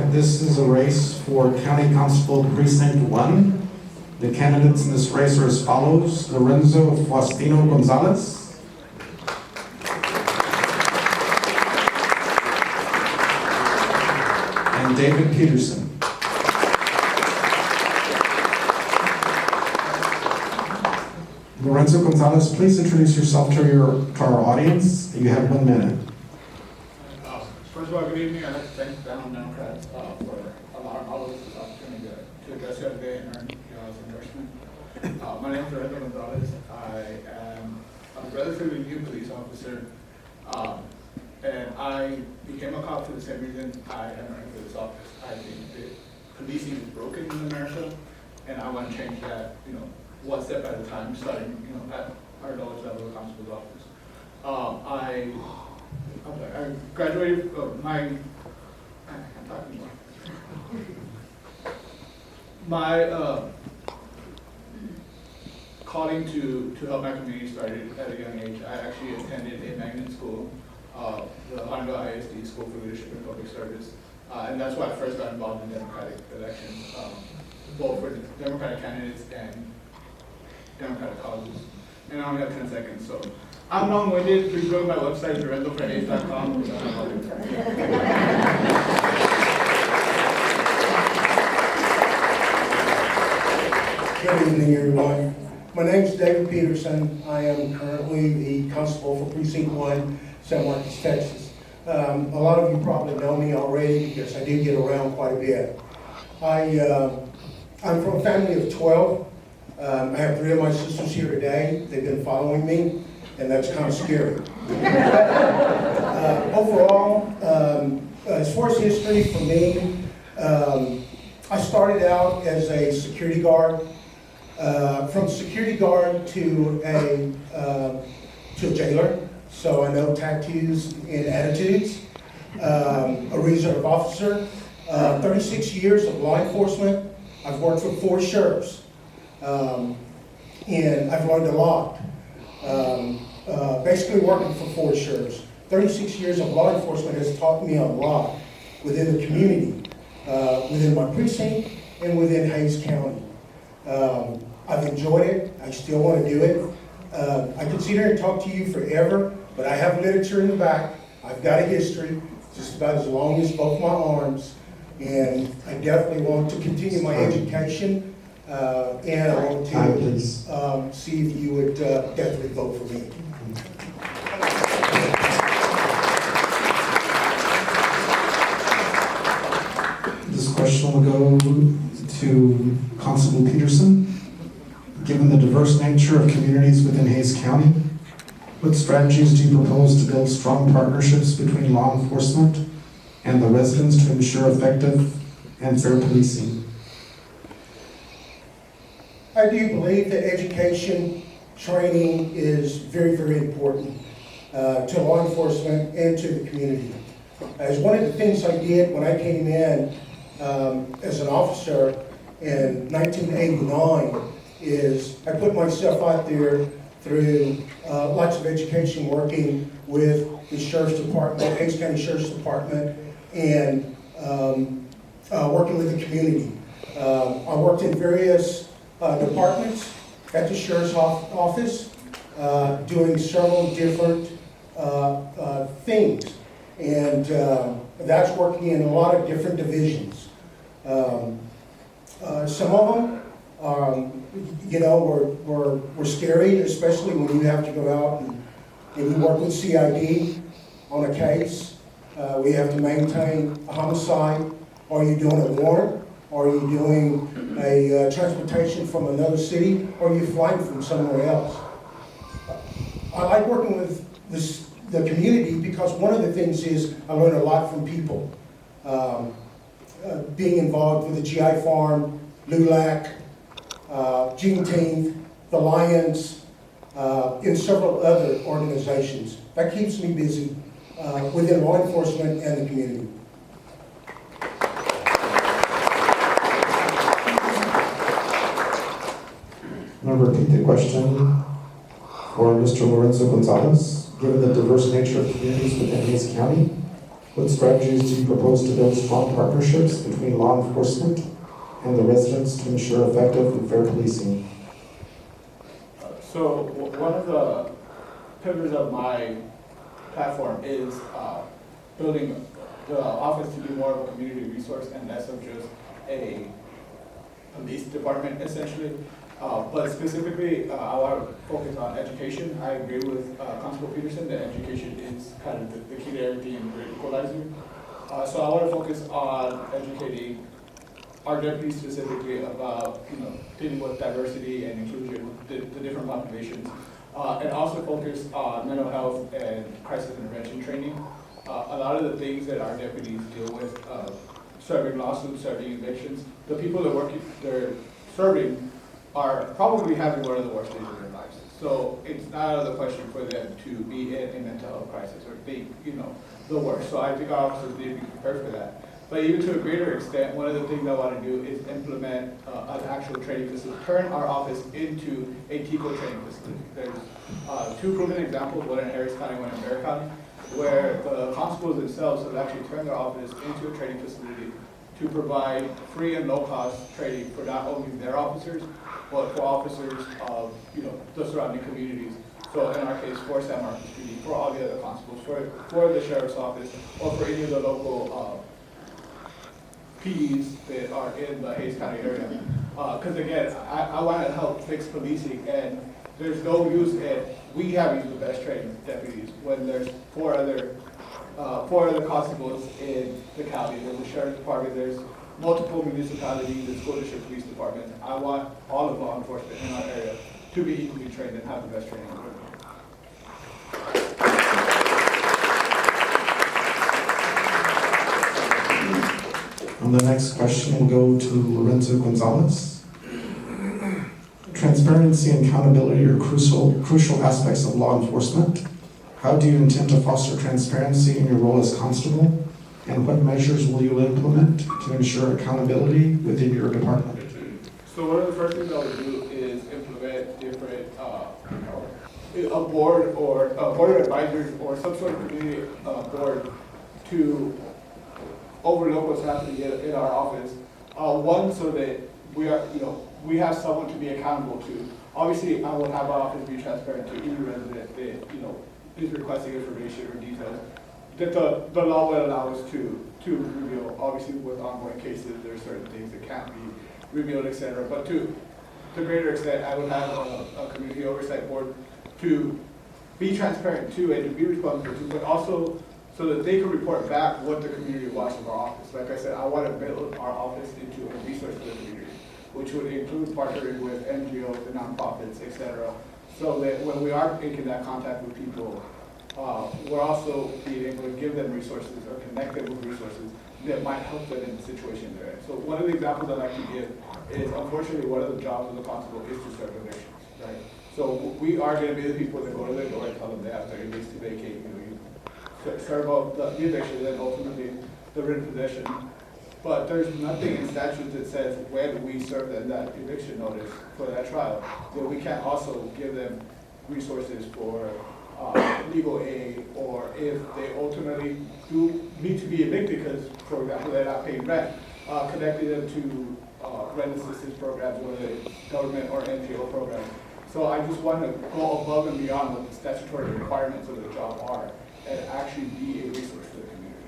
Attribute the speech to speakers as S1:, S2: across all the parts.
S1: This is a race for County Constable Precinct 1. The candidates in this race are as follows: Lorenzo Faustino Gonzalez, and David Peterson. Lorenzo Gonzalez, please introduce yourself to our audience. You have 1 minute.
S2: First of all, good evening. I'd like to thank the Tejano Democrats for allowing all of us this opportunity to address you today and earn y'all's endorsement. My name is Lorenzo Gonzalez. I am a relatively new police officer, and I became a cop for the same reason I am running for this office. I think that policing is broken in America, and I want to change that, one step at a time, starting, at our lowest level of the constable's office. I graduated my calling to help my community started at a young age. I actually attended a magnet school, the Lorenzo ISD School for Leadership and Public Service, and that's why I first got involved in Democratic elections, both for the Democratic candidates and Democratic causes. And I only have 10 seconds, so I'm long-winded. Please go to my website, LorenzoFernandez.com.
S3: Good evening, everyone. My name is David Peterson. I am currently the constable for Precinct 1, San Marcos, Texas. A lot of you probably know me already because I do get around quite a bit. I'm from a family of 12. I have 3 of my sisters here today. They've been following me, and that's kind of scary. Overall, as far as history for me, I started out as a security guard. From security guard to a jailer, so I know tattoos and attitudes. A reserve officer, 36 years of law enforcement. I've worked for 4 sheriffs, and I've learned a lot. Basically working for 4 sheriffs. 36 years of law enforcement has taught me a lot within the community, within my precinct and within Hays County. I've enjoyed it. I still want to do it. I could sit here and talk to you forever, but I have literature in the back. I've got a history, just about as long as both my arms, and I definitely want to continue my education, and I want to see if you would definitely vote for me.
S1: This question will go to Constable Peterson. Given the diverse nature of communities within Hays County, what strategies do you propose to build strong partnerships between law enforcement and the residents to ensure effective and fair policing?
S3: I do believe that education, training is very, very important to law enforcement and to the community. As one of the things I did when I came in as an officer in 1989 is I put myself out there through lots of education, working with the Sheriff's Department, Hays County Sheriff's Department, and working with the community. I worked in various departments at the Sheriff's Office, doing several different things, and that's working in a lot of different divisions. Some of them, were scary, especially when you have to go out and you work with CID on a case. We have to maintain a homicide. Are you doing a warrant? Are you doing a transportation from another city? Or are you flying from somewhere else? I like working with the community because one of the things is I learn a lot from people. Being involved with the GI Farm, LULAC, Juneteenth, the Lions, and several other organizations. That keeps me busy within law enforcement and the community.
S1: I'm going to repeat the question for Mr. Lorenzo Gonzalez. Given the diverse nature of communities within Hays County, What strategies do you propose to build strong partnerships between law enforcement and the residents to ensure effective and fair policing?
S2: So one of the pillars of my platform is building the office to be more of a community resource and less of just a police department, essentially. But specifically, I want to focus on education. I agree with Constable Peterson that education is kind of the key to everything and the equalizer. So I want to focus on educating our deputies specifically about, dealing with diversity and inclusion, the different populations, and also focus on mental health and crisis intervention training. A lot of the things that our deputies deal with, serving lawsuits, serving evictions, the people that they're serving are probably having one of the worst days of their lives. So it's not out of the question for them to be in a mental health crisis or think, the worst. So I think our officers need to be prepared for that. But even to a greater extent, one of the things I want to do is implement an actual training facility, turn our office into a TICO training facility. There's two proven examples, one in Harris County, one in Bexar County, where the constables themselves have actually turned their office into a training facility to provide free and low-cost training for not only their officers, but for officers of the surrounding communities. So in our case, for San Marcos PD, for all the other constables, for the sheriff's office, or for any of the local PDs that are in the Hays County area. Because again, I want to help fix policing, and there's no use in we having the best trained deputies when there's four other constables in the county. There's the sheriff's department, there's multiple municipalities, the school district police departments. I want all of law enforcement in our area to be equally trained and have the best training.
S1: And the next question will go to Lorenzo Gonzalez. Transparency and accountability are crucial aspects of law enforcement. How do you intend to foster transparency in your role as constable? And what measures will you implement to ensure accountability within your department?
S2: So one of the first things I would do is implement different, a board or a board of advisors or some sort of community board to overlook what's happening in our office. One, so that we have someone to be accountable to. Obviously, I will have our office be transparent to any resident that is requesting information or details that the law will allow us to reveal. Obviously, with ongoing cases, there are certain things that can't be revealed, etc. But to a greater extent, I would have a community oversight board to be transparent to and to be responsible to, but also so that they can report back what the community wants of our office. Like I said, I want to build our office into a resource for the community, which would include partnering with NGOs and nonprofits, etc. So that when we are making that contact with people, we're also being able to give them resources or connect them with resources that might help them in the situation they're in. So one of the examples I like to give is, unfortunately, one of the jobs of the constable is to serve evictions, right? So we are going to be the people that go to their door and tell them they have 30 days to vacate, serve out the eviction and then ultimately the written possession. But there's nothing in statute that says when we serve them that eviction notice for that trial, that we can't also give them resources for legal aid, or if they ultimately do need to be evicted because, for example, they're not paying rent, connecting them to rent assistance programs, whether it's government or NGO programs. So I just want to go above and beyond what the statutory requirements of the job are and actually be a resource for the community.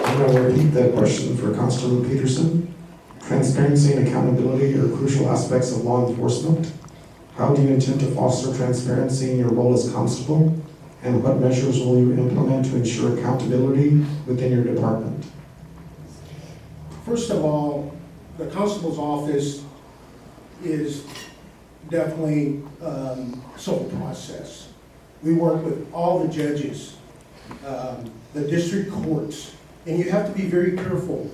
S1: I'm going to repeat that question for Constable Peterson. Transparency and accountability are crucial aspects of law enforcement. How do you intend to foster transparency in your role as constable? And what measures will you implement to ensure accountability within your department?
S3: First of all, the constable's office is definitely civil process. We work with all the judges, the district courts, and you have to be very careful.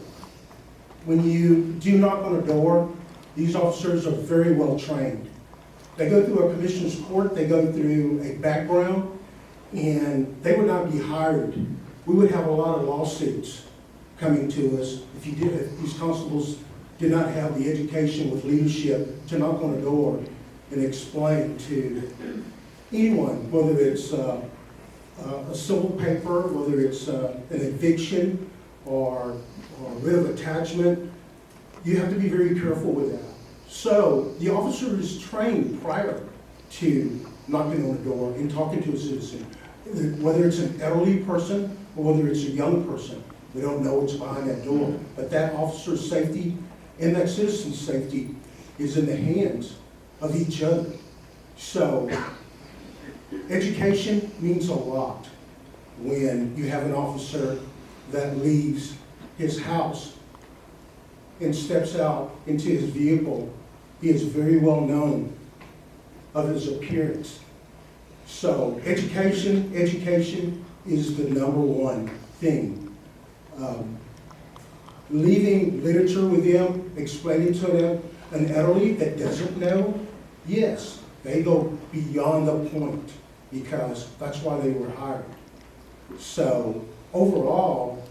S3: When you do knock on a door, these officers are very well trained. They go through a commissioner's court, they go through a background, and they would not be hired. We would have a lot of lawsuits coming to us if these constables did not have the education with leadership to knock on a door and explain to anyone, whether it's a civil paper, whether it's an eviction or writ of attachment, you have to be very careful with that. So the officer is trained prior to knocking on the door and talking to a citizen, whether it's an elderly person or whether it's a young person. We don't know what's behind that door, but that officer's safety and that citizen's safety is in the hands of each other. So education means a lot when you have an officer that leaves his house and steps out into his vehicle. He is very well known of his appearance. So education is the number one thing. Leaving literature with them, explaining to them, an elderly that doesn't know, yes, they go beyond the point because that's why they were hired. So overall,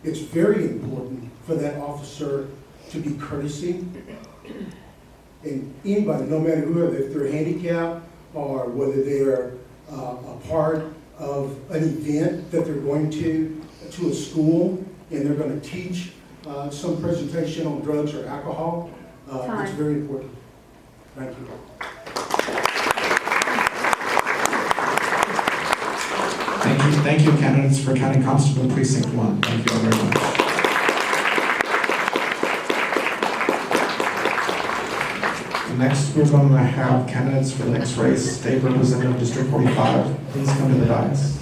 S3: it's very important for that officer to be courtesy. And anybody, no matter who, if they're handicapped or whether they're a part of an event that they're going to a school and they're going to teach some presentation on drugs or alcohol, it's very important. Thank you.
S1: Thank you, candidates for County Constable Precinct 1. Thank you all very much. Next, we're going to have candidates for the next race, State Representative District 45. Please come to the dais.